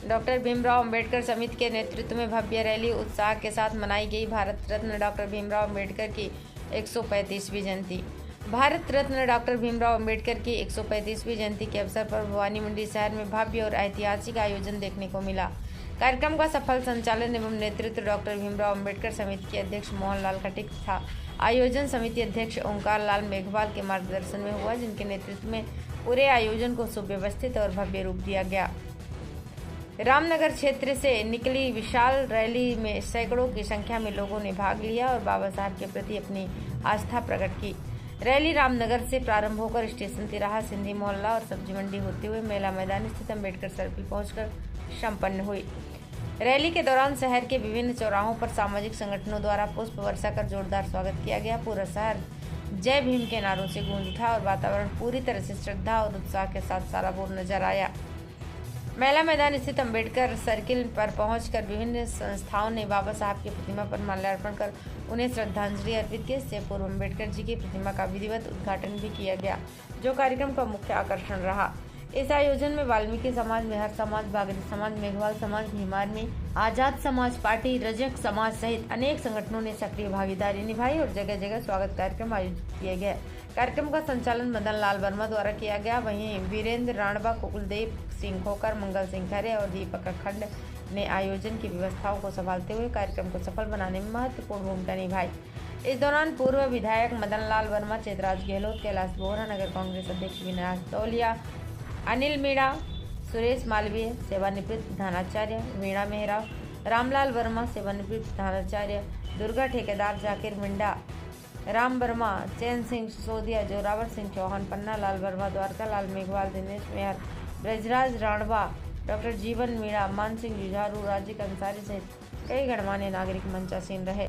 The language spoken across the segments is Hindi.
डॉक्टर भीमराव अंबेडकर समिति के नेतृत्व में भव्य रैली उत्साह के साथ मनाई गई। भारत रत्न डॉक्टर भीमराव अंबेडकर की 135वीं जयंती। भारत रत्न डॉक्टर भीमराव अंबेडकर की 135वीं जयंती के अवसर पर भवानी मंडी शहर में भव्य और ऐतिहासिक आयोजन देखने को मिला। कार्यक्रम का सफल संचालन एवं नेतृत्व डॉक्टर भीमराव अंबेडकर समिति के अध्यक्ष मोहनलाल खटीक था। आयोजन समिति अध्यक्ष ओंकार लाल मेघवाल के मार्गदर्शन में हुआ, जिनके नेतृत्व में पूरे आयोजन को सुव्यवस्थित और भव्य रूप दिया गया। रामनगर क्षेत्र से निकली विशाल रैली में सैकड़ों की संख्या में लोगों ने भाग लिया और बाबा साहब के प्रति अपनी आस्था प्रकट की। रैली रामनगर से प्रारंभ होकर स्टेशन तिराहा, सिंधी मोहल्ला और सब्जी मंडी होते हुए मेला मैदान स्थित अम्बेडकर सर्किल पहुंचकर संपन्न हुई। रैली के दौरान शहर के विभिन्न चौराहों पर सामाजिक संगठनों द्वारा पुष्प वर्षा कर जोरदार स्वागत किया गया। पूरा शहर जय भीम के नारों से गूंज उठा और वातावरण पूरी तरह से श्रद्धा और उत्साह के साथ सराबोर नजर आया। मेला मैदान स्थित अम्बेडकर सर्किल पर पहुंचकर विभिन्न संस्थाओं ने बाबा साहब की प्रतिमा पर माल्यार्पण कर उन्हें श्रद्धांजलि अर्पित की। इससे पूर्व अम्बेडकर जी की प्रतिमा का विधिवत उद्घाटन भी किया गया, जो कार्यक्रम का मुख्य आकर्षण रहा। इस आयोजन में वाल्मीकि समाज, मेहर समाज, बागरी समाज, मेघवाल समाज, भीम आर्मी, आजाद समाज पार्टी, रजक समाज सहित अनेक संगठनों ने सक्रिय भागीदारी निभाई और जगह जगह स्वागत कार्यक्रम आयोजित किए गए। कार्यक्रम का संचालन मदन लाल वर्मा द्वारा किया गया। वहीं वीरेंद्र राणबा, कुलदीप सिंह खोकर, मंगल सिंह खरे और दीपक अखंड ने आयोजन की व्यवस्थाओं को संभालते हुए कार्यक्रम को सफल बनाने में महत्वपूर्ण भूमिका निभाई। इस दौरान पूर्व विधायक मदन लाल वर्मा, चेतराज गहलोत, कैलाश बोहरा, नगर कांग्रेस अध्यक्ष विनाश तौलिया, अनिल मीणा, सुरेश मालवीय, सेवानिवृत्त प्रधानाचार्य, वीणा मेहरा, रामलाल वर्मा, सेवानिवृत्त प्रधानाचार्य, दुर्गा ठेकेदार, जाकिर मिंडा, राम वर्मा, चैन सिंह सिसोदिया, जोरावर सिंह चौहान, पन्ना लाल वर्मा, द्वारका लाल मेघवाल, दिनेश मेहर, ब्रजराज राणवा, डॉक्टर जीवन मीणा, मान सिंह जुझारू, राजिक अंसारी सहित कई गणमान्य नागरिक मंचासीन रहे।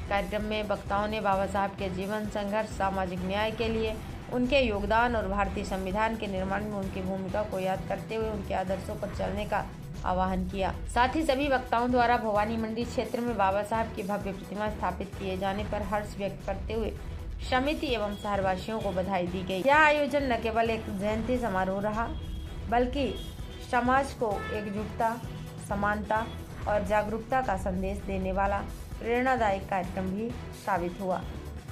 कार्यक्रम में वक्ताओं ने बाबा साहब के जीवन, संघर्ष, सामाजिक न्याय के लिए उनके योगदान और भारतीय संविधान के निर्माण में उनकी भूमिका को याद करते हुए उनके आदर्शों पर चलने का आह्वान किया। साथ ही सभी वक्ताओं द्वारा भवानी मंडी क्षेत्र में बाबा साहब की भव्य प्रतिमा स्थापित किए जाने पर हर्ष व्यक्त करते हुए समिति एवं शहरवासियों को बधाई दी गई। यह आयोजन न केवल एक जयंती समारोह रहा, बल्कि समाज को एकजुटता, समानता और जागरूकता का संदेश देने वाला प्रेरणादायक कार्यक्रम भी साबित हुआ।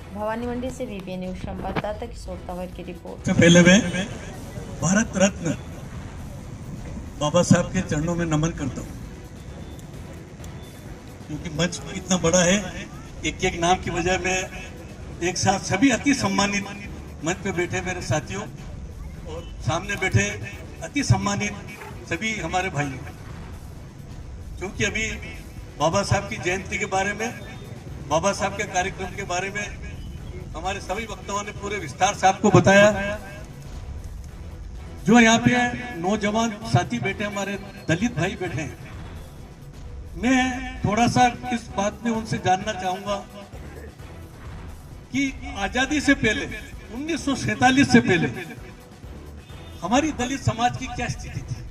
भवानी मंडी से वीपीएन न्यूज संवाददाता किशोर तंवर की रिपोर्ट। पहले मैं भारत रत्न बाबा साहब के चरणों में नमन करता हूँ, क्योंकि मंच इतना बड़ा है, एक एक नाम की वजह में एक साथ सभी अति सम्मानित मंच पे बैठे मेरे साथियों और सामने बैठे अति सम्मानित सभी हमारे भाइयों, क्योंकि अभी बाबा साहब की जयंती के बारे में, बाबा साहब के कार्यक्रम के बारे में हमारे सभी वक्ताओं ने पूरे विस्तार से आपको बताया। जो यहाँ पे नौजवान साथी बैठे, हमारे दलित भाई बैठे हैं, मैं थोड़ा सा इस बात में उनसे जानना चाहूंगा कि आजादी से पहले 1947 से पहले हमारी दलित समाज की क्या स्थिति थी।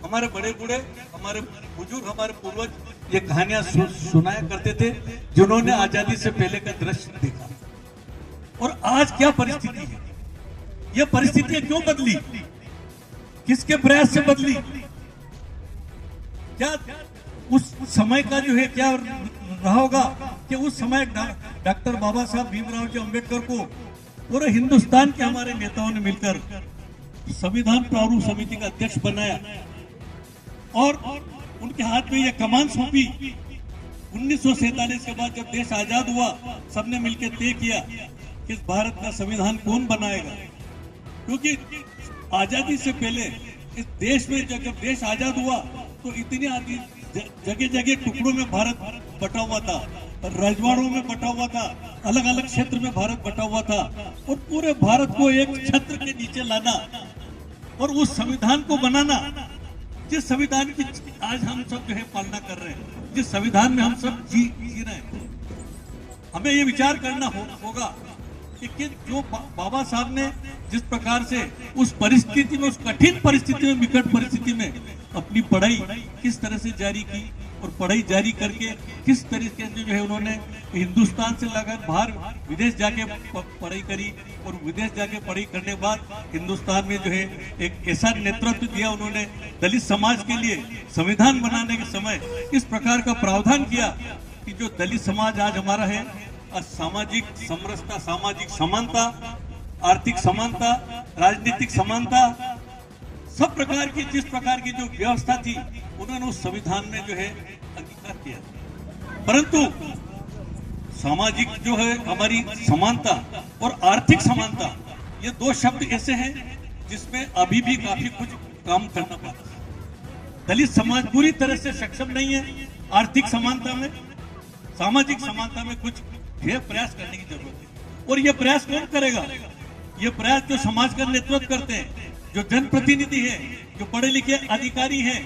हमारे बड़े बूढ़े, हमारे बुजुर्ग, हमारे पूर्वज ये कहानियां सुनाया करते थे, जिन्होंने आजादी से पहले का दृश्य देखा। और आज क्या परिस्थिति है, ये परिस्थितियां क्यों बदली, किसके प्रयास से बदली, क्या उस समय का जो है क्या रहा होगा कि उस समय डॉक्टर बाबा साहब भीमराव जी अम्बेडकर को पूरे हिंदुस्तान के हमारे नेताओं ने मिलकर संविधान प्रारूप समिति का अध्यक्ष बनाया और उनके हाथ में यह कमान सौंपी। 1947 के बाद जब देश आजाद हुआ, सबने मिलकर तय किया कि इस भारत का संविधान कौन बनाएगा, क्योंकि आजादी से पहले इस देश में जब देश आजाद हुआ तो इतनी आदि जगह जगह टुकड़ों में भारत बटा हुआ था, रजवाड़ों में बटा हुआ था, अलग अलग क्षेत्र में भारत बटा हुआ था, और पूरे भारत को एक छत्र के नीचे लाना और उस संविधान को बनाना, जिस संविधान की आज हम सब जो है पालना कर रहे हैं, जिस संविधान में हम सब जी रहे हैं, हमें ये विचार करना होगा कि जो बाबा साहब ने जिस प्रकार से उस परिस्थिति में, उस कठिन परिस्थिति में, विकट परिस्थिति में अपनी पढ़ाई किस तरह से जारी की और पढ़ाई जारी करके किस तरीके से जो है उन्होंने हिंदुस्तान से लगा बाहर विदेश जाके पढ़ाई करी, और विदेश जाके पढ़ाई करने के बाद हिंदुस्तान में जो है एक ऐसा नेतृत्व दिया उन्होंने दलित समाज के लिए। संविधान बनाने के समय इस प्रकार का प्रावधान किया कि जो दलित समाज आज हमारा है, सामाजिक समरसता, सामाजिक समानता, आर्थिक समानता, राजनीतिक समानता, सब प्रकार की जिस प्रकार की जो व्यवस्था थी उन्होंने उस संविधान में जो है अंगीकार किया। परंतु सामाजिक जो है हमारी समानता और आर्थिक समानता, ये दो शब्द ऐसे हैं जिसमें अभी भी काफी कुछ काम करना पड़ता है। दलित समाज पूरी तरह से सक्षम नहीं है आर्थिक समानता में, सामाजिक समानता में कुछ प्रयास करने की जरूरत है। और ये प्रयास कौन करेगा? ये प्रयास जो समाज का नेतृत्व करते हैं, जो जनप्रतिनिधि है, जो पढ़े लिखे अधिकारी हैं,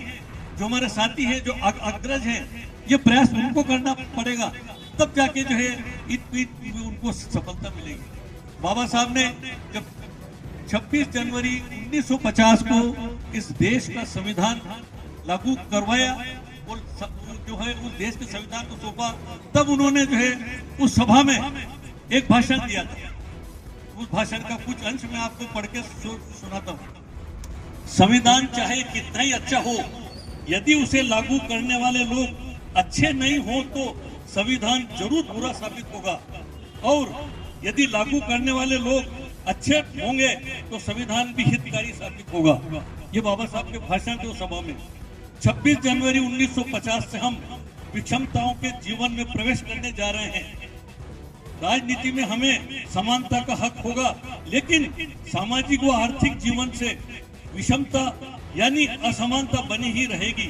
जो हमारे साथी हैं, जो अग्रज हैं, ये प्रयास उनको करना पड़ेगा, तब जाके जो है उनको सफलता मिलेगी। बाबा साहब ने जब 26 जनवरी 1950 को इस देश का संविधान लागू करवाया और जो है उस देश के संविधान को सौंपा, तब उन्होंने जो है उस सभा में एक भाषण दिया था। उस भाषण का कुछ अंश मैं आपको पढ़ के सुनाता हूँ। संविधान चाहे कितना ही अच्छा हो, यदि उसे लागू करने वाले लोग अच्छे नहीं हो तो संविधान जरूर बुरा साबित होगा, और यदि लागू करने वाले लोग अच्छे होंगे तो संविधान भी हितकारी साबित होगा। ये बाबा साहब के भाषण थे उस सभा में। 26 जनवरी 1950 से हम विषमताओं के जीवन में प्रवेश करने जा रहे हैं। राजनीति में हमें समानता का हक होगा, लेकिन सामाजिक व आर्थिक जीवन से विषमता यानी असमानता बनी ही रहेगी।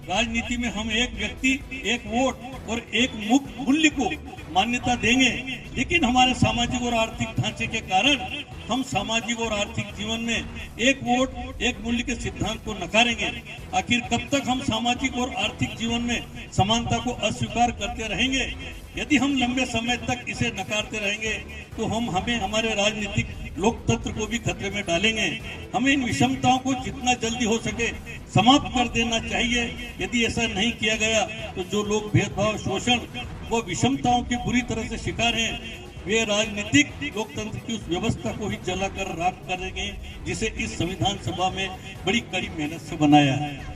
राजनीति में हम एक व्यक्ति, एक वोट और एक मूल्य को मान्यता देंगे, लेकिन हमारे सामाजिक और आर्थिक ढांचे के कारण हम सामाजिक और आर्थिक जीवन में एक वोट, एक मूल्य के सिद्धांत को नकारेंगे। आखिर कब तक हम सामाजिक और आर्थिक जीवन में समानता को अस्वीकार करते रहेंगे? यदि हम लंबे समय तक इसे नकारते रहेंगे तो हमें हमारे राजनीतिक लोकतंत्र को भी खतरे में डालेंगे। हमें इन विषमताओं को जितना जल्दी हो सके समाप्त कर देना चाहिए। यदि ऐसा नहीं किया गया तो जो लोग भेदभाव, शोषण व विषमताओं के बुरी तरह से शिकार हैं, वे राजनीतिक लोकतंत्र की उस व्यवस्था को ही जलाकर राख करेंगे, जिसे इस संविधान सभा में बड़ी कड़ी मेहनत से बनाया है।